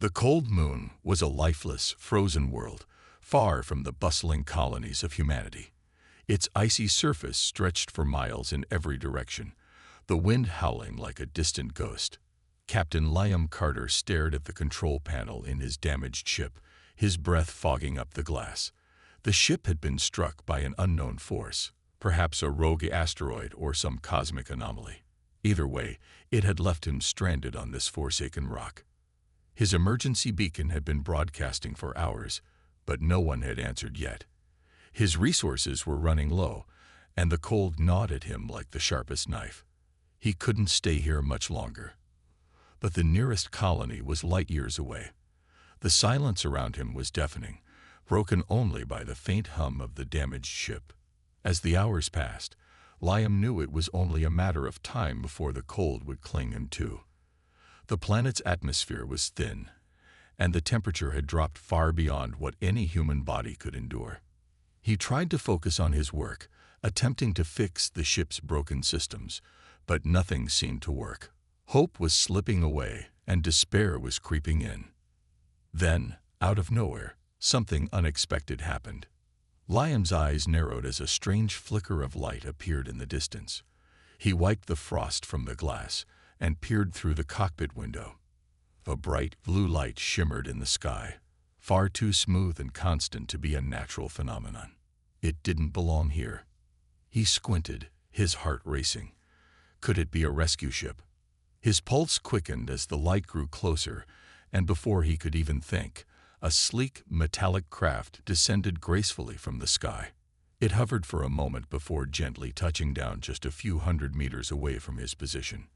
The cold moon was a lifeless, frozen world, far from the bustling colonies of humanity. Its icy surface stretched for miles in every direction, the wind howling like a distant ghost. Captain Liam Carter stared at the control panel in his damaged ship, his breath fogging up the glass. The ship had been struck by an unknown force, perhaps a rogue asteroid or some cosmic anomaly. Either way, it had left him stranded on this forsaken rock. His emergency beacon had been broadcasting for hours, but no one had answered yet. His resources were running low, and the cold gnawed at him like the sharpest knife. He couldn't stay here much longer. But the nearest colony was light years away. The silence around him was deafening, broken only by the faint hum of the damaged ship. As the hours passed, Liam knew it was only a matter of time before the cold would cling him too. The planet's atmosphere was thin, and the temperature had dropped far beyond what any human body could endure. He tried to focus on his work, attempting to fix the ship's broken systems, but nothing seemed to work. Hope was slipping away, and despair was creeping in. Then, out of nowhere, something unexpected happened. Liam's eyes narrowed as a strange flicker of light appeared in the distance. He wiped the frost from the glass and peered through the cockpit window. A bright blue light shimmered in the sky, far too smooth and constant to be a natural phenomenon. It didn't belong here. He squinted, his heart racing. Could it be a rescue ship? His pulse quickened as the light grew closer, and before he could even think, a sleek, metallic craft descended gracefully from the sky. It hovered for a moment before gently touching down just a few hundred meters away from his position.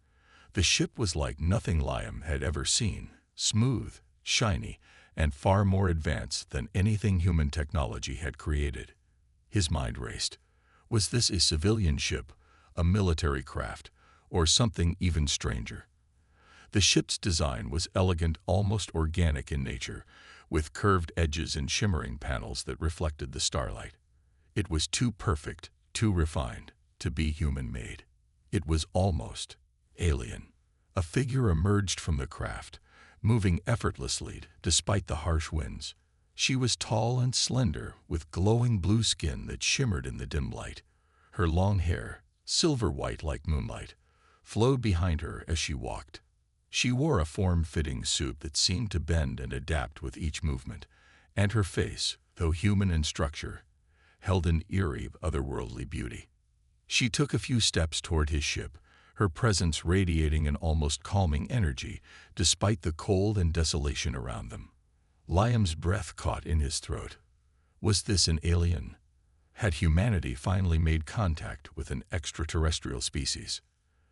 The ship was like nothing Liam had ever seen, smooth, shiny, and far more advanced than anything human technology had created. His mind raced. Was this a civilian ship, a military craft, or something even stranger? The ship's design was elegant, almost organic in nature, with curved edges and shimmering panels that reflected the starlight. It was too perfect, too refined, to be human-made. It was almost alien. A figure emerged from the craft, moving effortlessly despite the harsh winds. She was tall and slender, with glowing blue skin that shimmered in the dim light. Her long hair, silver-white like moonlight, flowed behind her as she walked. She wore a form-fitting suit that seemed to bend and adapt with each movement, and her face, though human in structure, held an eerie, otherworldly beauty. She took a few steps toward his ship, her presence radiating an almost calming energy, despite the cold and desolation around them. Liam's breath caught in his throat. Was this an alien? Had humanity finally made contact with an extraterrestrial species?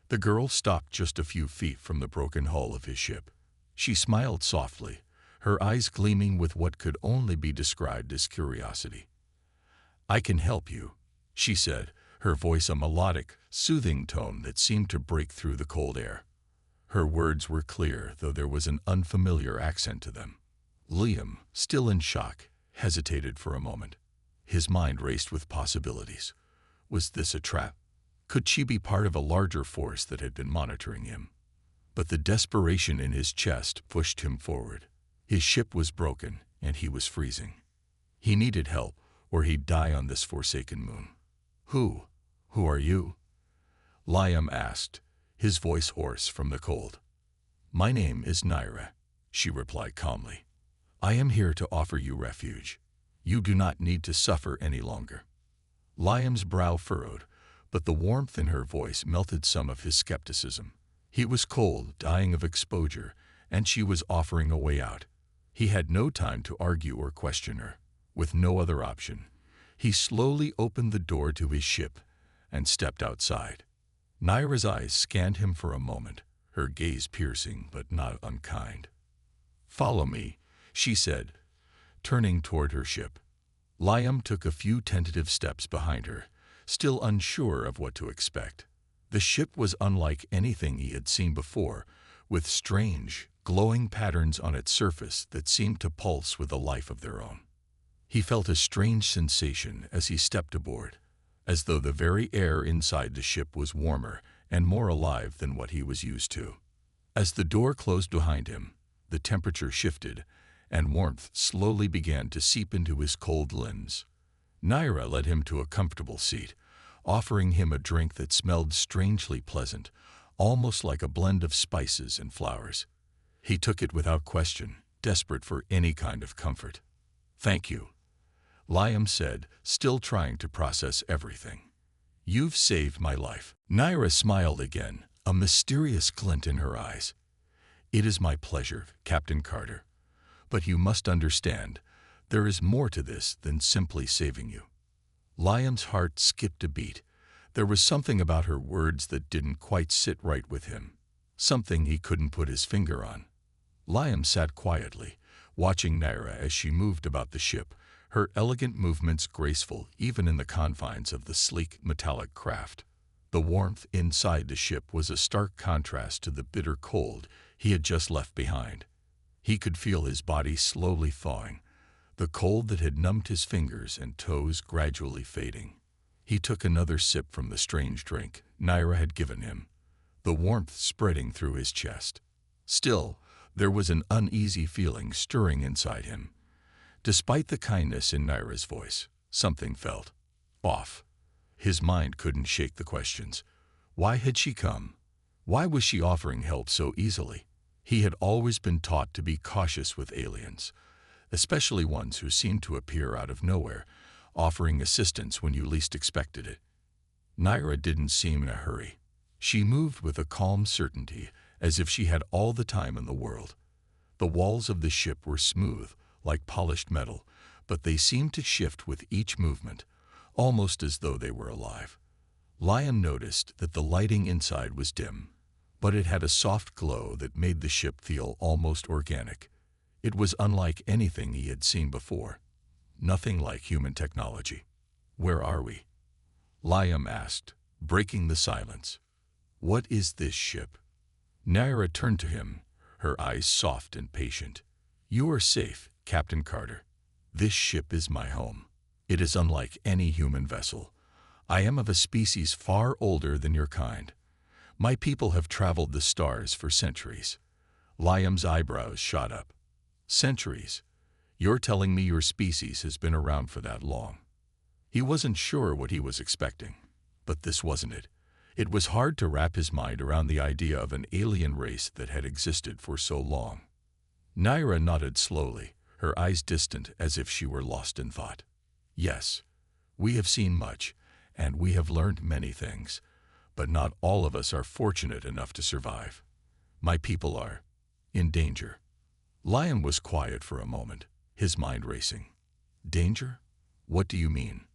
The girl stopped just a few feet from the broken hull of his ship. She smiled softly, her eyes gleaming with what could only be described as curiosity. "I can help you," she said, her voice a melodic, soothing tone that seemed to break through the cold air. Her words were clear, though there was an unfamiliar accent to them. Liam, still in shock, hesitated for a moment. His mind raced with possibilities. Was this a trap? Could she be part of a larger force that had been monitoring him? But the desperation in his chest pushed him forward. His ship was broken, and he was freezing. He needed help, or he'd die on this forsaken moon. Who are you?" Liam asked, his voice hoarse from the cold. "My name is Naira," she replied calmly. "I am here to offer you refuge. You do not need to suffer any longer." Liam's brow furrowed, but the warmth in her voice melted some of his skepticism. He was cold, dying of exposure, and she was offering a way out. He had no time to argue or question her. With no other option, he slowly opened the door to his ship and stepped outside. Naira's eyes scanned him for a moment, her gaze piercing but not unkind. "Follow me," she said, turning toward her ship. Liam took a few tentative steps behind her, still unsure of what to expect. The ship was unlike anything he had seen before, with strange, glowing patterns on its surface that seemed to pulse with a life of their own. He felt a strange sensation as he stepped aboard, as though the very air inside the ship was warmer and more alive than what he was used to. As the door closed behind him, the temperature shifted, and warmth slowly began to seep into his cold limbs. Naira led him to a comfortable seat, offering him a drink that smelled strangely pleasant, almost like a blend of spices and flowers. He took it without question, desperate for any kind of comfort. "Thank you," Liam said, still trying to process everything. "You've saved my life." Naira smiled again, a mysterious glint in her eyes. "It is my pleasure, Captain Carter. But you must understand, there is more to this than simply saving you." Liam's heart skipped a beat. There was something about her words that didn't quite sit right with him, something he couldn't put his finger on. Liam sat quietly, watching Naira as she moved about the ship, her elegant movements graceful even in the confines of the sleek, metallic craft. The warmth inside the ship was a stark contrast to the bitter cold he had just left behind. He could feel his body slowly thawing, the cold that had numbed his fingers and toes gradually fading. He took another sip from the strange drink Naira had given him, the warmth spreading through his chest. Still, there was an uneasy feeling stirring inside him. Despite the kindness in Naira's voice, something felt off. His mind couldn't shake the questions. Why had she come? Why was she offering help so easily? He had always been taught to be cautious with aliens, especially ones who seemed to appear out of nowhere, offering assistance when you least expected it. Naira didn't seem in a hurry. She moved with a calm certainty, as if she had all the time in the world. The walls of the ship were smooth, like polished metal, but they seemed to shift with each movement, almost as though they were alive. Liam noticed that the lighting inside was dim, but it had a soft glow that made the ship feel almost organic. It was unlike anything he had seen before. Nothing like human technology. "Where are we?" Liam asked, breaking the silence. "What is this ship?" Naira turned to him, her eyes soft and patient. "You are safe, Captain Carter. This ship is my home. It is unlike any human vessel. I am of a species far older than your kind. My people have traveled the stars for centuries." Liam's eyebrows shot up. "Centuries? You're telling me your species has been around for that long?" He wasn't sure what he was expecting, but this wasn't it. It was hard to wrap his mind around the idea of an alien race that had existed for so long. Naira nodded slowly, her eyes distant as if she were lost in thought. "Yes, we have seen much, and we have learned many things, but not all of us are fortunate enough to survive. My people are in danger." Liam was quiet for a moment, his mind racing. "Danger? What do you mean?"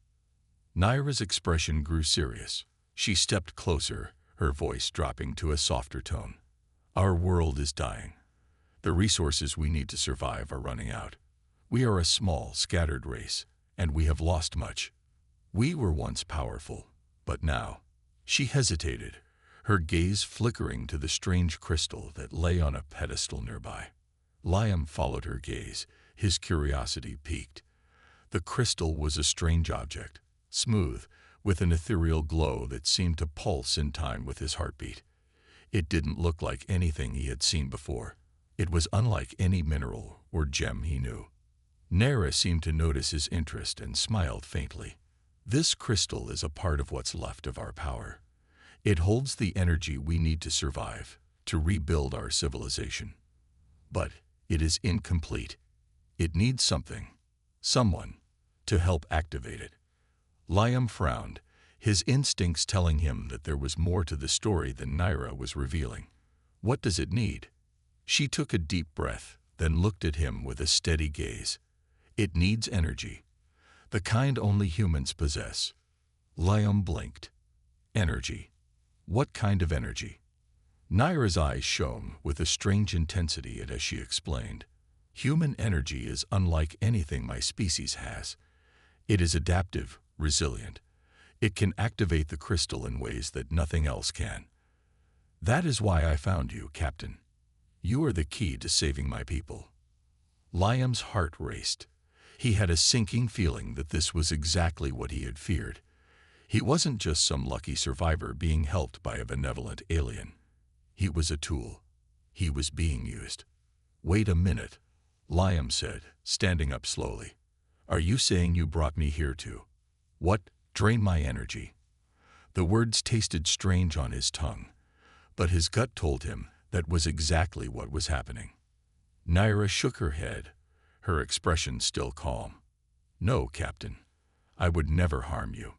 Naira's expression grew serious. She stepped closer, her voice dropping to a softer tone. "Our world is dying. The resources we need to survive are running out. We are a small, scattered race, and we have lost much. We were once powerful, but now—" She hesitated, her gaze flickering to the strange crystal that lay on a pedestal nearby. Liam followed her gaze, his curiosity piqued. The crystal was a strange object, smooth, with an ethereal glow that seemed to pulse in time with his heartbeat. It didn't look like anything he had seen before. It was unlike any mineral or gem he knew. Naira seemed to notice his interest and smiled faintly. "This crystal is a part of what's left of our power. It holds the energy we need to survive, to rebuild our civilization. But it is incomplete. It needs something, someone, to help activate it." Liam frowned, his instincts telling him that there was more to the story than Naira was revealing. "What does it need?" She took a deep breath, then looked at him with a steady gaze. "It needs energy, the kind only humans possess." Liam blinked. "Energy? What kind of energy?" Naira's eyes shone with a strange intensity as she explained. "Human energy is unlike anything my species has. It is adaptive, resilient. It can activate the crystal in ways that nothing else can. That is why I found you, Captain. You are the key to saving my people." Liam's heart raced. He had a sinking feeling that this was exactly what he had feared. He wasn't just some lucky survivor being helped by a benevolent alien. He was a tool. He was being used. Wait a minute, Liam said, standing up slowly. Are you saying you brought me here to, what, drain my energy? The words tasted strange on his tongue, but his gut told him that was exactly what was happening. Naira shook her head, her expression still calm. No, Captain, I would never harm you.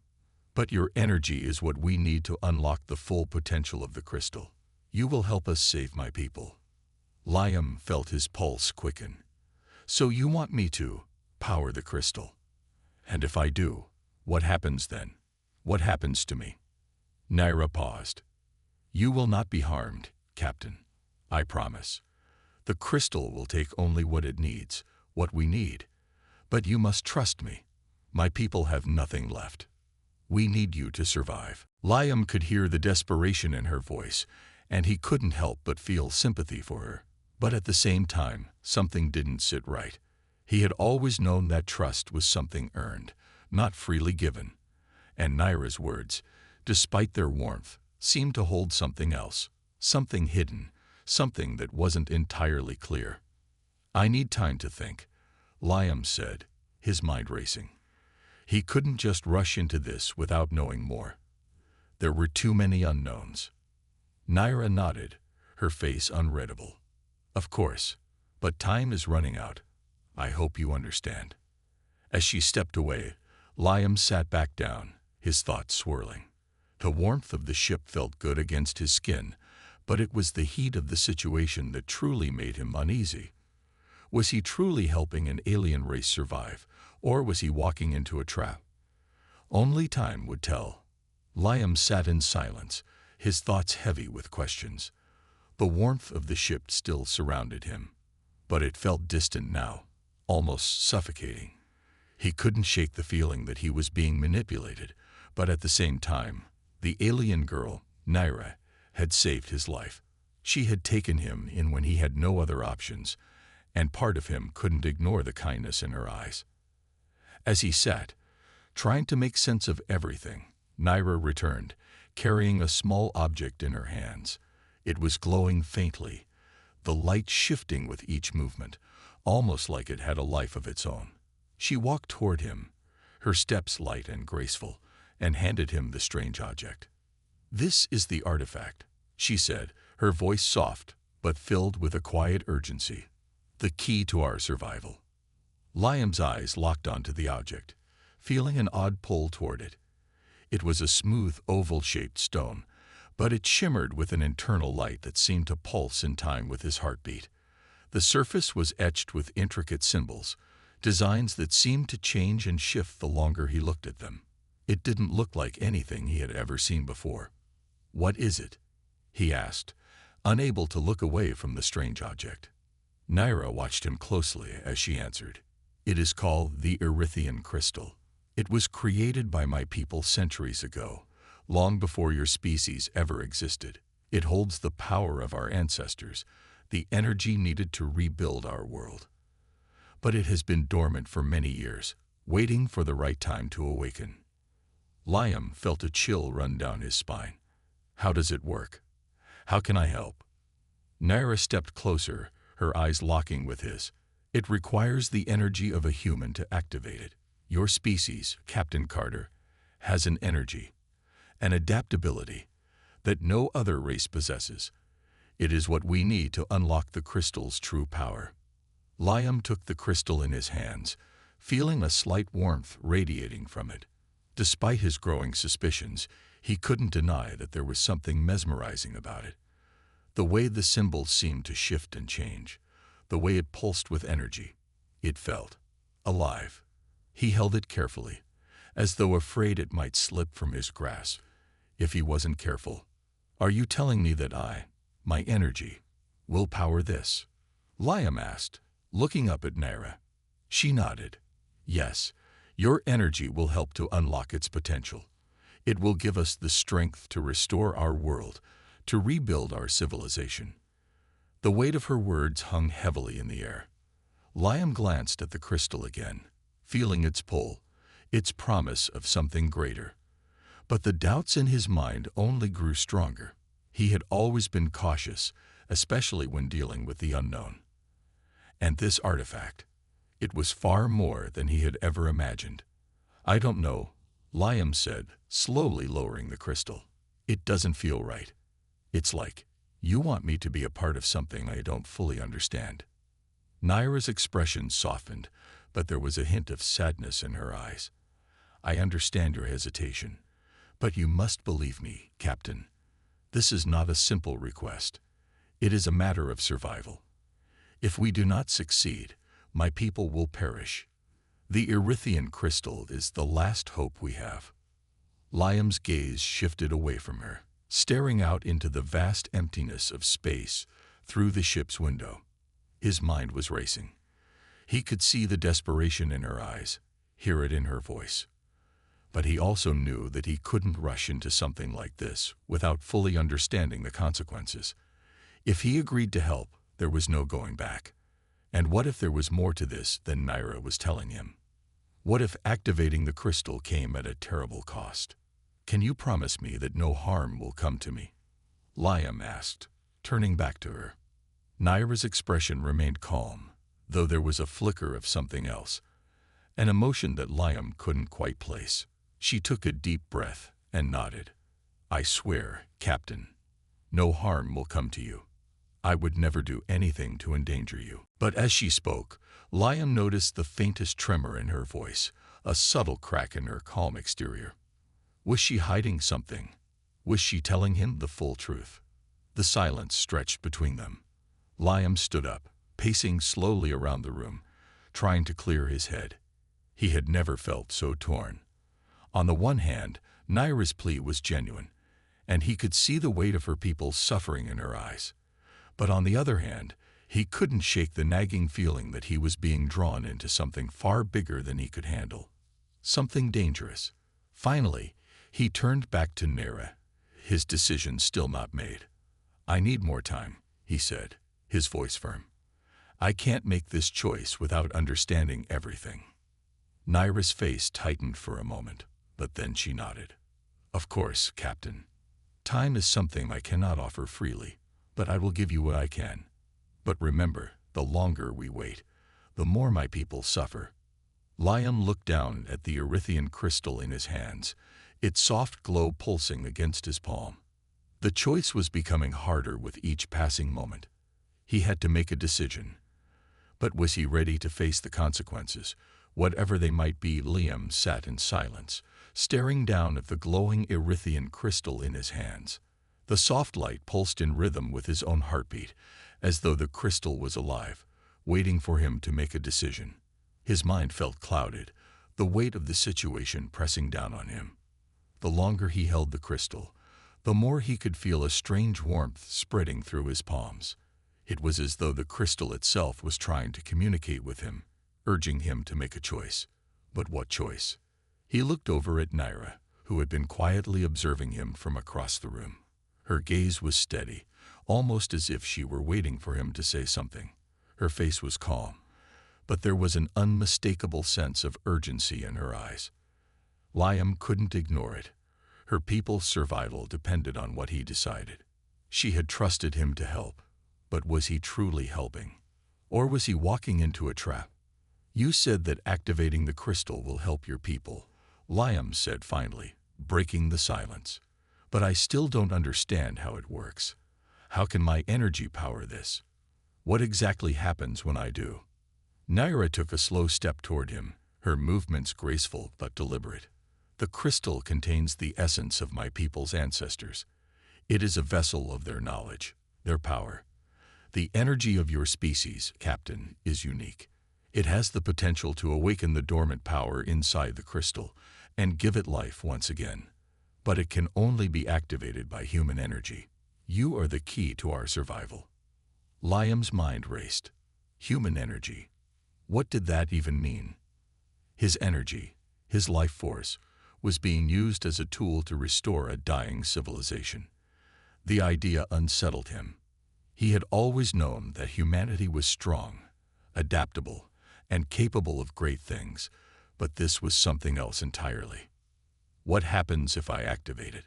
But your energy is what we need to unlock the full potential of the crystal. You will help us save my people. Liam felt his pulse quicken. So you want me to power the crystal? And if I do, what happens then? What happens to me? Naira paused. You will not be harmed, Captain. I promise. The crystal will take only what it needs, what we need. But you must trust me. My people have nothing left. We need you to survive. Liam could hear the desperation in her voice, and he couldn't help but feel sympathy for her. But at the same time, something didn't sit right. He had always known that trust was something earned, not freely given. And Naira's words, despite their warmth, seemed to hold something else, something hidden, something that wasn't entirely clear. I need time to think, Liam said, his mind racing. He couldn't just rush into this without knowing more. There were too many unknowns. Naira nodded, her face unreadable. Of course, but time is running out. I hope you understand. As she stepped away, Liam sat back down, his thoughts swirling. The warmth of the ship felt good against his skin, but it was the heat of the situation that truly made him uneasy. Was he truly helping an alien race survive, or was he walking into a trap? Only time would tell. Liam sat in silence, his thoughts heavy with questions. The warmth of the ship still surrounded him, but it felt distant now, almost suffocating. He couldn't shake the feeling that he was being manipulated, but at the same time, the alien girl, Naira, had saved his life. She had taken him in when he had no other options, and part of him couldn't ignore the kindness in her eyes. As he sat, trying to make sense of everything, Naira returned, carrying a small object in her hands. It was glowing faintly, the light shifting with each movement, almost like it had a life of its own. She walked toward him, her steps light and graceful, and handed him the strange object. This is the artifact, she said, her voice soft, but filled with a quiet urgency. The key to our survival. Liam's eyes locked onto the object, feeling an odd pull toward it. It was a smooth, oval-shaped stone, but it shimmered with an internal light that seemed to pulse in time with his heartbeat. The surface was etched with intricate symbols, designs that seemed to change and shift the longer he looked at them. It didn't look like anything he had ever seen before. What is it? He asked, unable to look away from the strange object. Naira watched him closely as she answered. It is called the Erythian crystal. It was created by my people centuries ago, long before your species ever existed. It holds the power of our ancestors, the energy needed to rebuild our world. But it has been dormant for many years, waiting for the right time to awaken. Liam felt a chill run down his spine. How does it work? How can I help? Naira stepped closer, her eyes locking with his. It requires the energy of a human to activate it. Your species, Captain Carter, has an energy, an adaptability, that no other race possesses. It is what we need to unlock the crystal's true power. Liam took the crystal in his hands, feeling a slight warmth radiating from it. Despite his growing suspicions, he couldn't deny that there was something mesmerizing about it. The way the symbols seemed to shift and change, the way it pulsed with energy. It felt alive. He held it carefully, as though afraid it might slip from his grasp if he wasn't careful. Are you telling me that my energy, will power this? Liam asked, looking up at Naira. She nodded. Yes, your energy will help to unlock its potential. It will give us the strength to restore our world, to rebuild our civilization. The weight of her words hung heavily in the air. Liam glanced at the crystal again, feeling its pull, its promise of something greater. But the doubts in his mind only grew stronger. He had always been cautious, especially when dealing with the unknown. And this artifact, it was far more than he had ever imagined. I don't know, Liam said, slowly lowering the crystal. It doesn't feel right. It's like, you want me to be a part of something I don't fully understand. Naira's expression softened, but there was a hint of sadness in her eyes. I understand your hesitation, but you must believe me, Captain. This is not a simple request. It is a matter of survival. If we do not succeed, my people will perish. The Erythian crystal is the last hope we have. Liam's gaze shifted away from her, staring out into the vast emptiness of space through the ship's window. His mind was racing. He could see the desperation in her eyes, hear it in her voice. But he also knew that he couldn't rush into something like this without fully understanding the consequences. If he agreed to help, there was no going back. And what if there was more to this than Naira was telling him? What if activating the crystal came at a terrible cost? Can you promise me that no harm will come to me? Liam asked, turning back to her. Naira's expression remained calm, though there was a flicker of something else, an emotion that Liam couldn't quite place. She took a deep breath and nodded. I swear, Captain, no harm will come to you. I would never do anything to endanger you. But as she spoke, Liam noticed the faintest tremor in her voice, a subtle crack in her calm exterior. Was she hiding something? Was she telling him the full truth? The silence stretched between them. Liam stood up, pacing slowly around the room, trying to clear his head. He had never felt so torn. On the one hand, Naira's plea was genuine, and he could see the weight of her people's suffering in her eyes. But on the other hand, he couldn't shake the nagging feeling that he was being drawn into something far bigger than he could handle. Something dangerous. Finally, he turned back to Naira, his decision still not made. I need more time, he said, his voice firm. I can't make this choice without understanding everything. Naira's face tightened for a moment, but then she nodded. Of course, Captain. Time is something I cannot offer freely, but I will give you what I can. But remember, the longer we wait, the more my people suffer. Liam looked down at the Erythian crystal in his hands, its soft glow pulsing against his palm. The choice was becoming harder with each passing moment. He had to make a decision. But was he ready to face the consequences, whatever they might be? Liam sat in silence, staring down at the glowing Erythian crystal in his hands. The soft light pulsed in rhythm with his own heartbeat, as though the crystal was alive, waiting for him to make a decision. His mind felt clouded, the weight of the situation pressing down on him. The longer he held the crystal, the more he could feel a strange warmth spreading through his palms. It was as though the crystal itself was trying to communicate with him, urging him to make a choice. But what choice? He looked over at Naira, who had been quietly observing him from across the room. Her gaze was steady, almost as if she were waiting for him to say something. Her face was calm, but there was an unmistakable sense of urgency in her eyes. Liam couldn't ignore it. Her people's survival depended on what he decided. She had trusted him to help, but was he truly helping? Or was he walking into a trap? You said that activating the crystal will help your people, Liam said finally, breaking the silence. But I still don't understand how it works. How can my energy power this? What exactly happens when I do? Naira took a slow step toward him, her movements graceful but deliberate. The crystal contains the essence of my people's ancestors. It is a vessel of their knowledge, their power. The energy of your species, Captain, is unique. It has the potential to awaken the dormant power inside the crystal and give it life once again. But it can only be activated by human energy. You are the key to our survival. Liam's mind raced. Human energy. What did that even mean? His energy, his life force, was being used as a tool to restore a dying civilization. The idea unsettled him. He had always known that humanity was strong, adaptable, and capable of great things, but this was something else entirely. What happens if I activate it?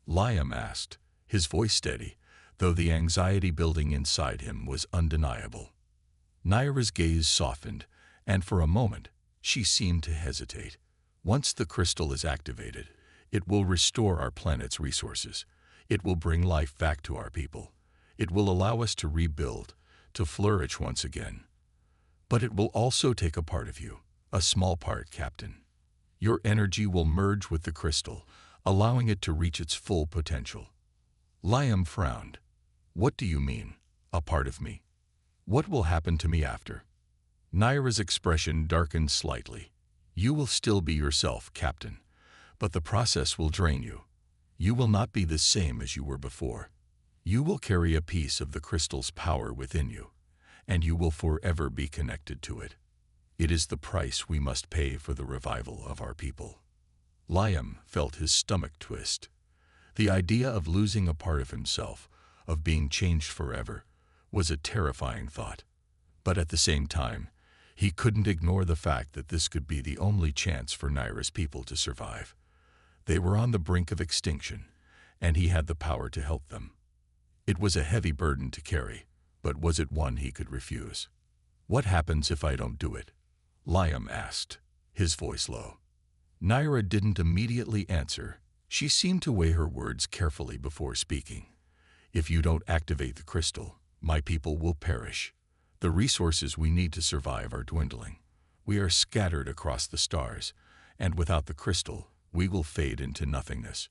Liam asked, his voice steady, though the anxiety building inside him was undeniable. Naira's gaze softened, and for a moment, she seemed to hesitate. Once the crystal is activated, it will restore our planet's resources. It will bring life back to our people. It will allow us to rebuild, to flourish once again. But it will also take a part of you, a small part, Captain. Your energy will merge with the crystal, allowing it to reach its full potential. Liam frowned. What do you mean, a part of me? What will happen to me after? Naira's expression darkened slightly. You will still be yourself, Captain, but the process will drain you. You will not be the same as you were before. You will carry a piece of the crystal's power within you, and you will forever be connected to it. It is the price we must pay for the revival of our people. Liam felt his stomach twist. The idea of losing a part of himself, of being changed forever, was a terrifying thought. But at the same time, he couldn't ignore the fact that this could be the only chance for Naira's people to survive. They were on the brink of extinction, and he had the power to help them. It was a heavy burden to carry, but was it one he could refuse? What happens if I don't do it? Liam asked, his voice low. Naira didn't immediately answer. She seemed to weigh her words carefully before speaking. If you don't activate the crystal, my people will perish. The resources we need to survive are dwindling. We are scattered across the stars, and without the crystal, we will fade into nothingness.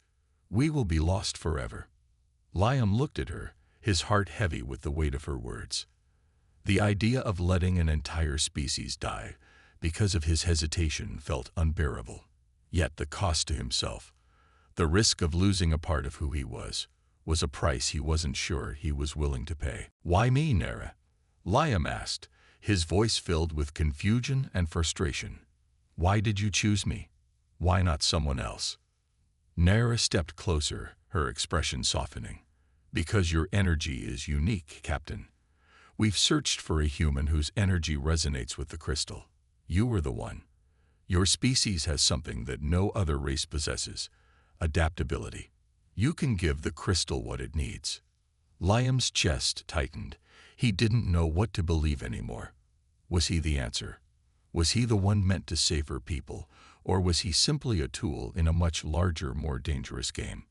We will be lost forever. Liam looked at her, his heart heavy with the weight of her words. The idea of letting an entire species die because of his hesitation felt unbearable. Yet the cost to himself, the risk of losing a part of who he was a price he wasn't sure he was willing to pay. Why me, Naira? Liam asked, his voice filled with confusion and frustration. Why did you choose me? Why not someone else? Naira stepped closer, her expression softening. Because your energy is unique, Captain. We've searched for a human whose energy resonates with the crystal. You were the one. Your species has something that no other race possesses: adaptability. You can give the crystal what it needs. Liam's chest tightened. He didn't know what to believe anymore. Was he the answer? Was he the one meant to save her people, or was he simply a tool in a much larger, more dangerous game?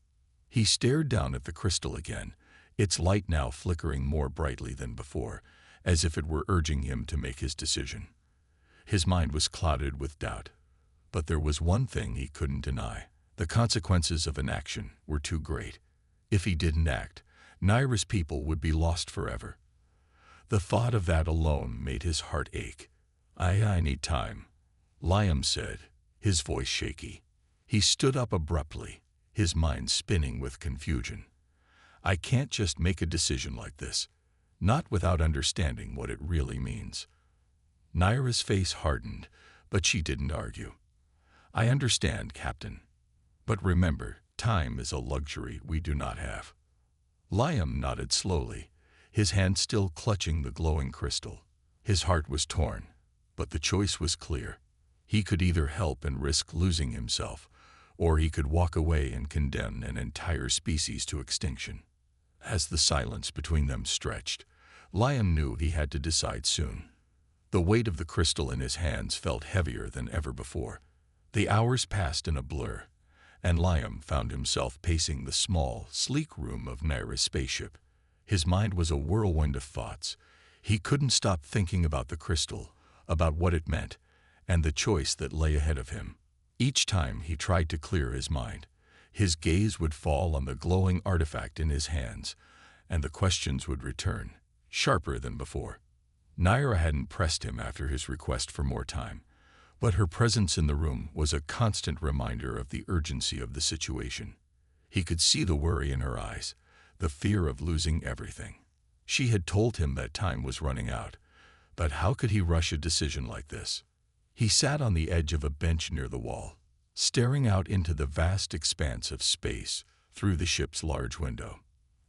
He stared down at the crystal again, its light now flickering more brightly than before, as if it were urging him to make his decision. His mind was clouded with doubt. But there was one thing he couldn't deny. The consequences of inaction were too great. If he didn't act, Naira's people would be lost forever. The thought of that alone made his heart ache. I need time, Liam said, his voice shaky. He stood up abruptly, his mind spinning with confusion. I can't just make a decision like this, not without understanding what it really means. Naira's face hardened, but she didn't argue. I understand, Captain. But remember, time is a luxury we do not have. Liam nodded slowly, his hand still clutching the glowing crystal. His heart was torn, but the choice was clear. He could either help and risk losing himself, or he could walk away and condemn an entire species to extinction. As the silence between them stretched, Liam knew he had to decide soon. The weight of the crystal in his hands felt heavier than ever before. The hours passed in a blur, and Liam found himself pacing the small, sleek room of Naira's spaceship. His mind was a whirlwind of thoughts. He couldn't stop thinking about the crystal, about what it meant, and the choice that lay ahead of him. Each time he tried to clear his mind, his gaze would fall on the glowing artifact in his hands, and the questions would return, sharper than before. Naira hadn't pressed him after his request for more time, but her presence in the room was a constant reminder of the urgency of the situation. He could see the worry in her eyes, the fear of losing everything. She had told him that time was running out, but how could he rush a decision like this? He sat on the edge of a bench near the wall, staring out into the vast expanse of space through the ship's large window.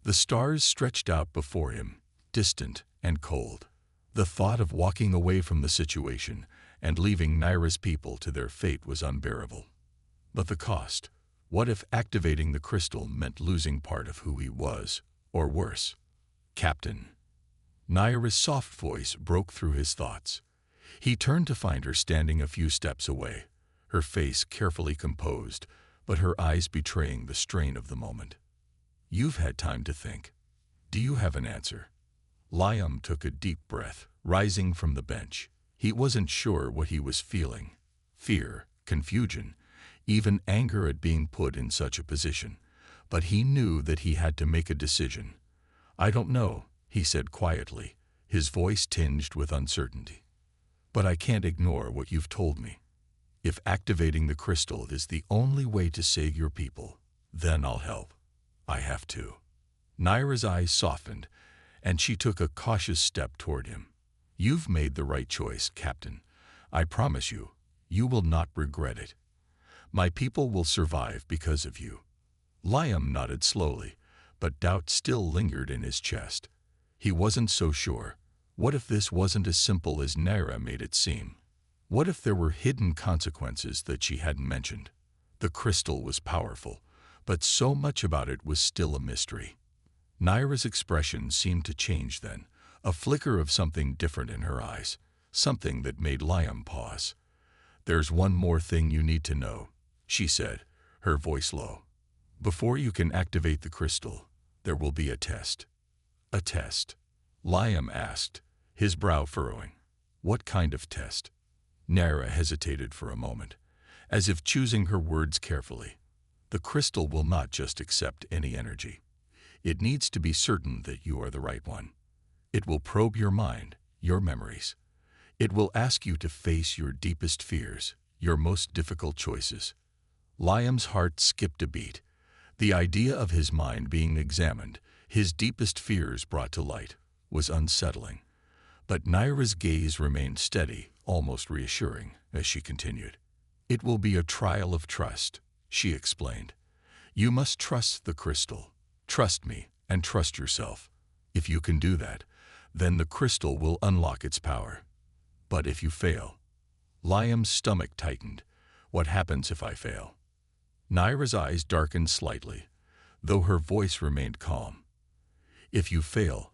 The stars stretched out before him, distant and cold. The thought of walking away from the situation and leaving Naira's people to their fate was unbearable. But the cost? What if activating the crystal meant losing part of who he was, or worse? Captain. Naira's soft voice broke through his thoughts. He turned to find her standing a few steps away, her face carefully composed, but her eyes betraying the strain of the moment. "You've had time to think. Do you have an answer?" Liam took a deep breath, rising from the bench. He wasn't sure what he was feeling. Fear, confusion, even anger at being put in such a position. But he knew that he had to make a decision. "I don't know," he said quietly, his voice tinged with uncertainty. "But I can't ignore what you've told me. If activating the crystal is the only way to save your people, then I'll help. I have to." Naira's eyes softened, and she took a cautious step toward him. "You've made the right choice, Captain. I promise you, you will not regret it. My people will survive because of you." Liam nodded slowly, but doubt still lingered in his chest. He wasn't so sure. What if this wasn't as simple as Naira made it seem? What if there were hidden consequences that she hadn't mentioned? The crystal was powerful, but so much about it was still a mystery. Naira's expression seemed to change then, a flicker of something different in her eyes, something that made Liam pause. "There's one more thing you need to know," she said, her voice low. "Before you can activate the crystal, there will be a test." "A test?" Liam asked, his brow furrowing. "What kind of test?" Naira hesitated for a moment, as if choosing her words carefully. "The crystal will not just accept any energy. It needs to be certain that you are the right one. It will probe your mind, your memories. It will ask you to face your deepest fears, your most difficult choices." Liam's heart skipped a beat. The idea of his mind being examined, his deepest fears brought to light, was unsettling. But Naira's gaze remained steady, almost reassuring, as she continued. "It will be a trial of trust," she explained. "You must trust the crystal. Trust me, and trust yourself. If you can do that, then the crystal will unlock its power. But if you fail—" Liam's stomach tightened. "What happens if I fail?" Naira's eyes darkened slightly, though her voice remained calm. "If you fail,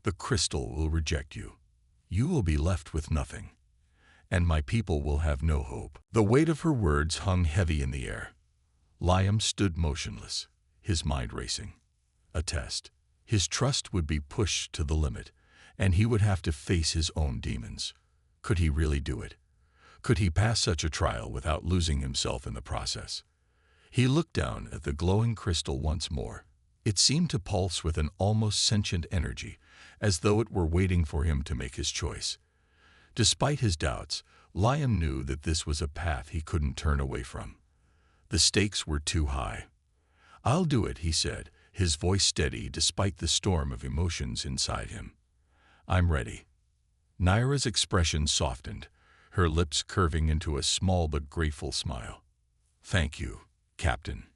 the crystal will reject you. You will be left with nothing, and my people will have no hope." The weight of her words hung heavy in the air. Liam stood motionless, his mind racing. A test. His trust would be pushed to the limit, and he would have to face his own demons. Could he really do it? Could he pass such a trial without losing himself in the process? He looked down at the glowing crystal once more. It seemed to pulse with an almost sentient energy, as though it were waiting for him to make his choice. Despite his doubts, Liam knew that this was a path he couldn't turn away from. The stakes were too high. "I'll do it," he said, his voice steady despite the storm of emotions inside him. "I'm ready." Naira's expression softened, her lips curving into a small but grateful smile. "Thank you, Captain.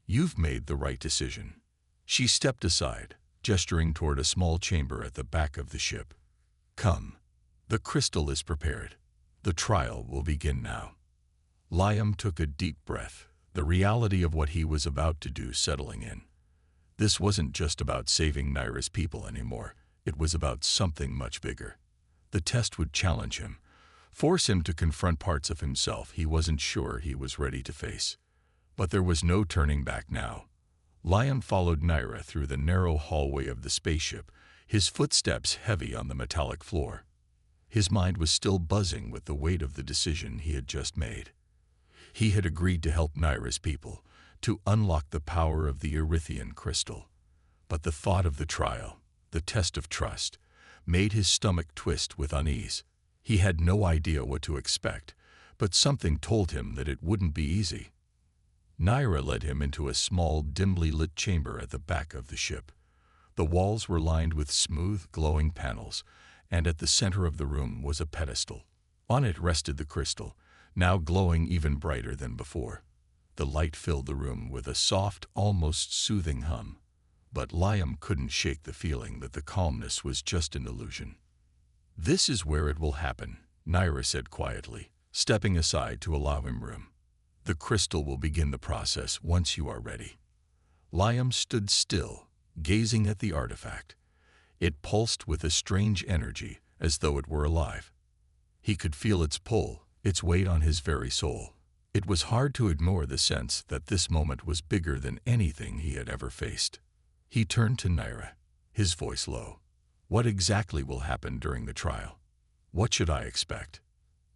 You've made the right decision." She stepped aside, gesturing toward a small chamber at the back of the ship. "Come. The crystal is prepared. The trial will begin now." Liam took a deep breath, the reality of what he was about to do settling in. This wasn't just about saving Naira's people anymore. It was about something much bigger. The test would challenge him, force him to confront parts of himself he wasn't sure he was ready to face. But there was no turning back now. Liam followed Naira through the narrow hallway of the spaceship, his footsteps heavy on the metallic floor. His mind was still buzzing with the weight of the decision he had just made. He had agreed to help Naira's people, to unlock the power of the Erythian crystal. But the thought of the trial, the test of trust, made his stomach twist with unease. He had no idea what to expect, but something told him that it wouldn't be easy. Naira led him into a small, dimly lit chamber at the back of the ship. The walls were lined with smooth, glowing panels, and at the center of the room was a pedestal. On it rested the crystal, now glowing even brighter than before. The light filled the room with a soft, almost soothing hum. But Liam couldn't shake the feeling that the calmness was just an illusion. "This is where it will happen," Naira said quietly, stepping aside to allow him room. "The crystal will begin the process once you are ready." Liam stood still, gazing at the artifact. It pulsed with a strange energy, as though it were alive. He could feel its pull, its weight on his very soul. It was hard to ignore the sense that this moment was bigger than anything he had ever faced. He turned to Naira, his voice low. "What exactly will happen during the trial? What should I expect?"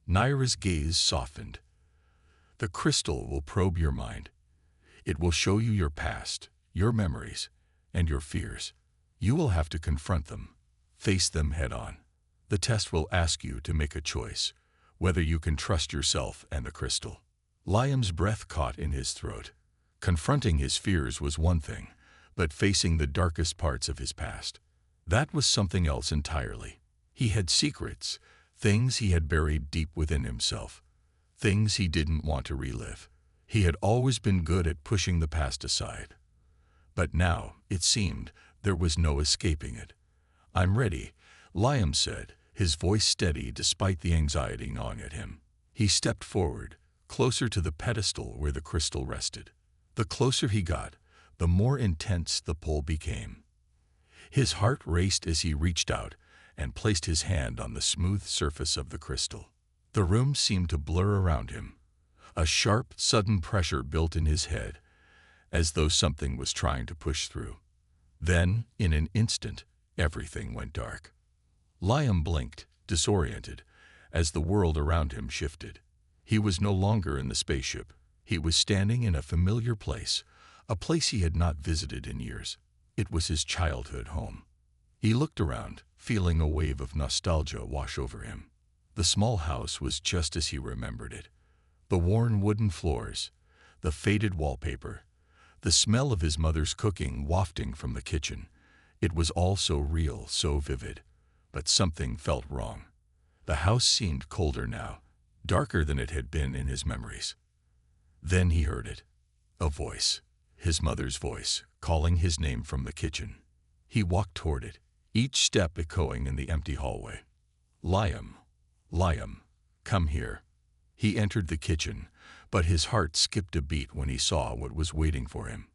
Naira's gaze softened. "The crystal will probe your mind. It will show you your past, your memories, and your fears. You will have to confront them, face them head on. The test will ask you to make a choice, whether you can trust yourself and the crystal." Liam's breath caught in his throat. Confronting his fears was one thing, but facing the darkest parts of his past, that was something else entirely. He had secrets, things he had buried deep within himself, things he didn't want to relive. He had always been good at pushing the past aside. But now, it seemed, there was no escaping it. "I'm ready," Liam said, his voice steady despite the anxiety gnawing at him. He stepped forward, closer to the pedestal where the crystal rested. The closer he got, the more intense the pull became. His heart raced as he reached out and placed his hand on the smooth surface of the crystal. The room seemed to blur around him. A sharp, sudden pressure built in his head, as though something was trying to push through. Then, in an instant, everything went dark. Liam blinked, disoriented, as the world around him shifted. He was no longer in the spaceship. He was standing in a familiar place, a place he had not visited in years. It was his childhood home. He looked around, feeling a wave of nostalgia wash over him. The small house was just as he remembered it. The worn wooden floors, the faded wallpaper, the smell of his mother's cooking wafting from the kitchen. It was all so real, so vivid. But something felt wrong. The house seemed colder now, darker than it had been in his memories. Then he heard it. A voice, his mother's voice, calling his name from the kitchen. He walked toward it, each step echoing in the empty hallway. "Liam, Liam, come here." He entered the kitchen, but his heart skipped a beat when he saw what was waiting for him.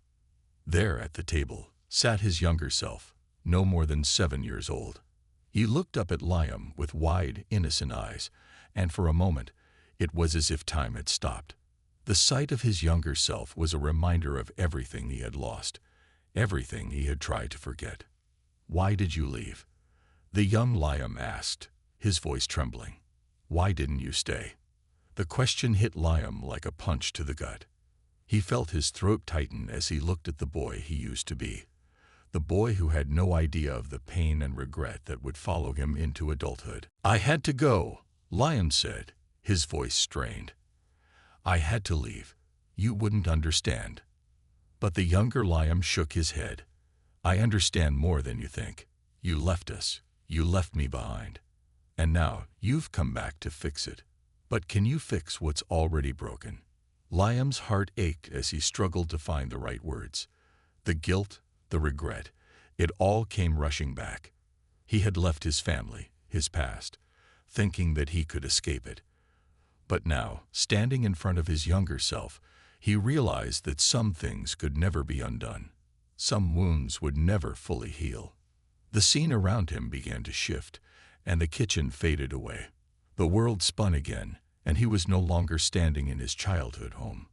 There at the table sat his younger self, no more than 7 years old. He looked up at Liam with wide, innocent eyes, and for a moment, it was as if time had stopped. The sight of his younger self was a reminder of everything he had lost, everything he had tried to forget. "Why did you leave?" the young Liam asked, his voice trembling. "Why didn't you stay?" The question hit Liam like a punch to the gut. He felt his throat tighten as he looked at the boy he used to be, the boy who had no idea of the pain and regret that would follow him into adulthood. "I had to go," Liam said, his voice strained. "I had to leave. You wouldn't understand." But the younger Liam shook his head. "I understand more than you think. You left us. You left me behind. And now you've come back to fix it. But can you fix what's already broken?" Liam's heart ached as he struggled to find the right words. The guilt, the regret, it all came rushing back. He had left his family, his past, thinking that he could escape it. But now, standing in front of his younger self, he realized that some things could never be undone. Some wounds would never fully heal. The scene around him began to shift, and the kitchen faded away. The world spun again, and he was no longer standing in his childhood home.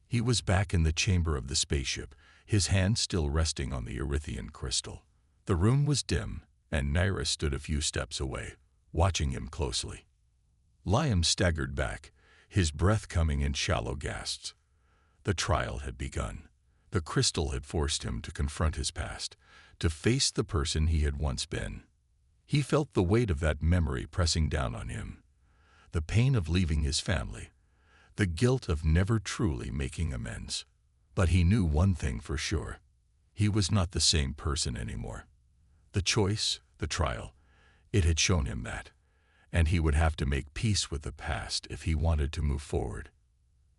He was back in the chamber of the spaceship, his hand still resting on the Erythian crystal. The room was dim, and Naira stood a few steps away, watching him closely. Liam staggered back, his breath coming in shallow gasps. The trial had begun. The crystal had forced him to confront his past, to face the person he had once been. He felt the weight of that memory pressing down on him. The pain of leaving his family, the guilt of never truly making amends. But he knew one thing for sure. He was not the same person anymore. The choice, the trial, it had shown him that, and he would have to make peace with the past if he wanted to move forward.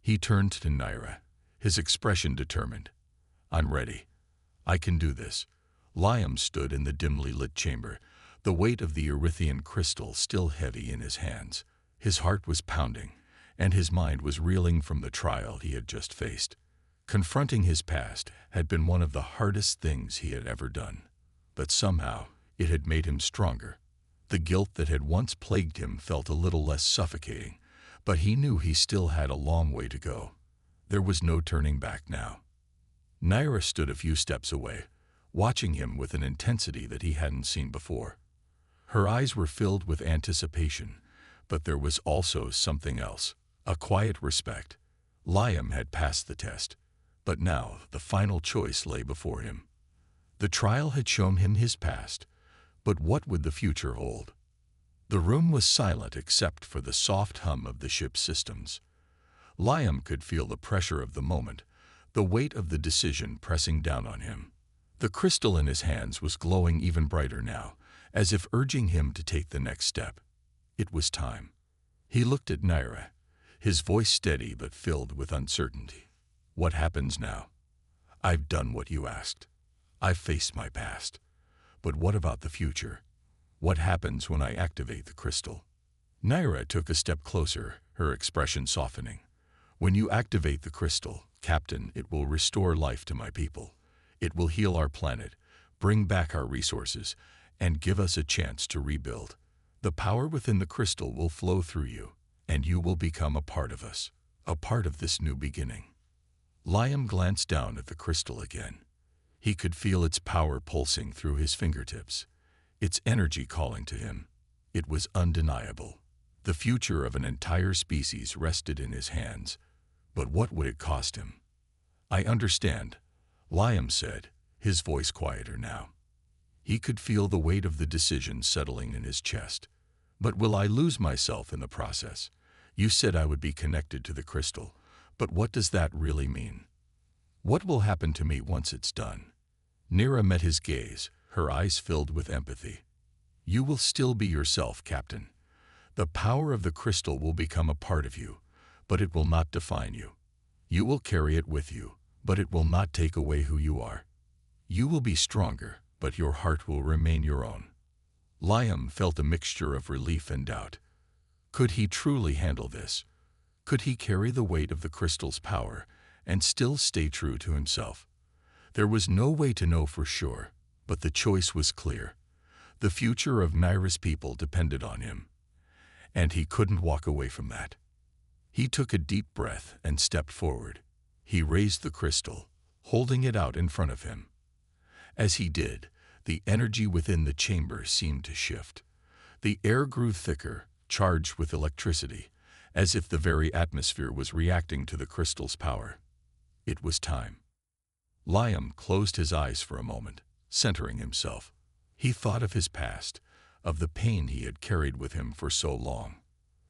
He turned to Naira, his expression determined. "I'm ready. I can do this." Liam stood in the dimly lit chamber, the weight of the Erythian crystal still heavy in his hands. His heart was pounding, and his mind was reeling from the trial he had just faced. Confronting his past had been one of the hardest things he had ever done. But somehow, It had made him stronger. The guilt that had once plagued him felt a little less suffocating, but he knew he still had a long way to go. There was no turning back now. Naira stood a few steps away, watching him with an intensity that he hadn't seen before. Her eyes were filled with anticipation, but there was also something else, a quiet respect. Liam had passed the test, but now the final choice lay before him. The trial had shown him his past, but what would the future hold? The room was silent except for the soft hum of the ship's systems. Liam could feel the pressure of the moment, the weight of the decision pressing down on him. The crystal in his hands was glowing even brighter now, as if urging him to take the next step. It was time. He looked at Naira, his voice steady but filled with uncertainty. What happens now? I've done what you asked. I've faced my past. But what about the future? What happens when I activate the crystal? Naira took a step closer, her expression softening. When you activate the crystal, Captain, it will restore life to my people. It will heal our planet, bring back our resources, and give us a chance to rebuild. The power within the crystal will flow through you, and you will become a part of us, a part of this new beginning. Liam glanced down at the crystal again. He could feel its power pulsing through his fingertips, its energy calling to him. It was undeniable. The future of an entire species rested in his hands. But what would it cost him? I understand, Liam said, his voice quieter now. He could feel the weight of the decision settling in his chest. But will I lose myself in the process? You said I would be connected to the crystal, but what does that really mean? What will happen to me once it's done? Naira met his gaze, her eyes filled with empathy. You will still be yourself, Captain. The power of the crystal will become a part of you, but it will not define you. You will carry it with you, but it will not take away who you are. You will be stronger, but your heart will remain your own. Liam felt a mixture of relief and doubt. Could he truly handle this? Could he carry the weight of the crystal's power and still stay true to himself? There was no way to know for sure, but the choice was clear. The future of Naira's people depended on him, and he couldn't walk away from that. He took a deep breath and stepped forward. He raised the crystal, holding it out in front of him. As he did, the energy within the chamber seemed to shift. The air grew thicker, charged with electricity, as if the very atmosphere was reacting to the crystal's power. It was time. Liam closed his eyes for a moment, centering himself. He thought of his past, of the pain he had carried with him for so long.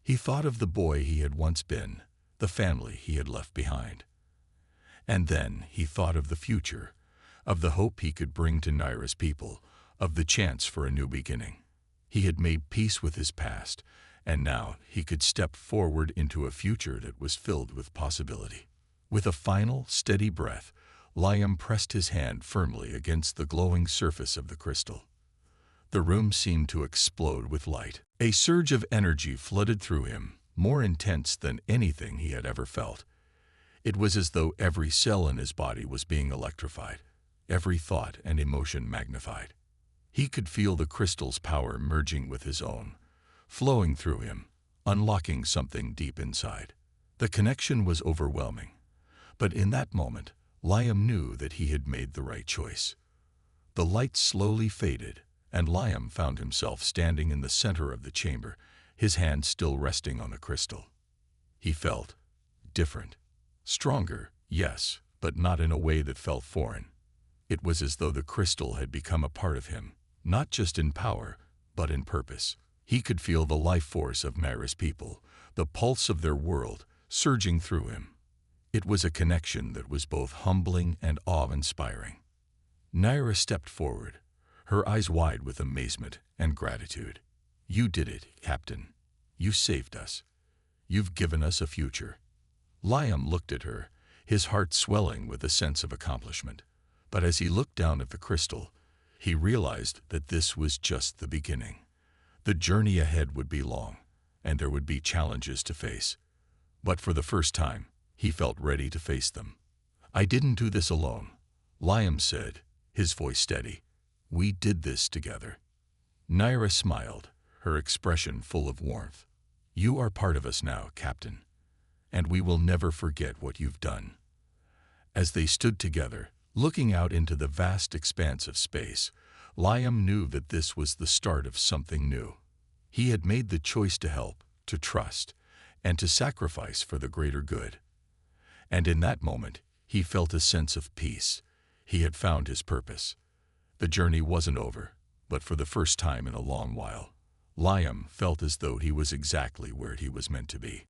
He thought of the boy he had once been, the family he had left behind. And then he thought of the future, of the hope he could bring to Naira's people, of the chance for a new beginning. He had made peace with his past, and now he could step forward into a future that was filled with possibility. With a final, steady breath, Liam pressed his hand firmly against the glowing surface of the crystal. The room seemed to explode with light. A surge of energy flooded through him, more intense than anything he had ever felt. It was as though every cell in his body was being electrified, every thought and emotion magnified. He could feel the crystal's power merging with his own, flowing through him, unlocking something deep inside. The connection was overwhelming, but in that moment, Liam knew that he had made the right choice. The light slowly faded, and Liam found himself standing in the center of the chamber, his hand still resting on the crystal. He felt different. Stronger, yes, but not in a way that felt foreign. It was as though the crystal had become a part of him, not just in power, but in purpose. He could feel the life force of Naira's people, the pulse of their world, surging through him. It was a connection that was both humbling and awe-inspiring. Naira stepped forward, her eyes wide with amazement and gratitude. You did it, Captain. You saved us. You've given us a future. Liam looked at her, his heart swelling with a sense of accomplishment. But as he looked down at the crystal, he realized that this was just the beginning. The journey ahead would be long, and there would be challenges to face. But for the first time, he felt ready to face them. I didn't do this alone, Liam said, his voice steady. We did this together. Naira smiled, her expression full of warmth. "You are part of us now, Captain, and we will never forget what you've done." As they stood together, looking out into the vast expanse of space, Liam knew that this was the start of something new. He had made the choice to help, to trust, and to sacrifice for the greater good. And in that moment, he felt a sense of peace. He had found his purpose. The journey wasn't over, but for the first time in a long while, Liam felt as though he was exactly where he was meant to be.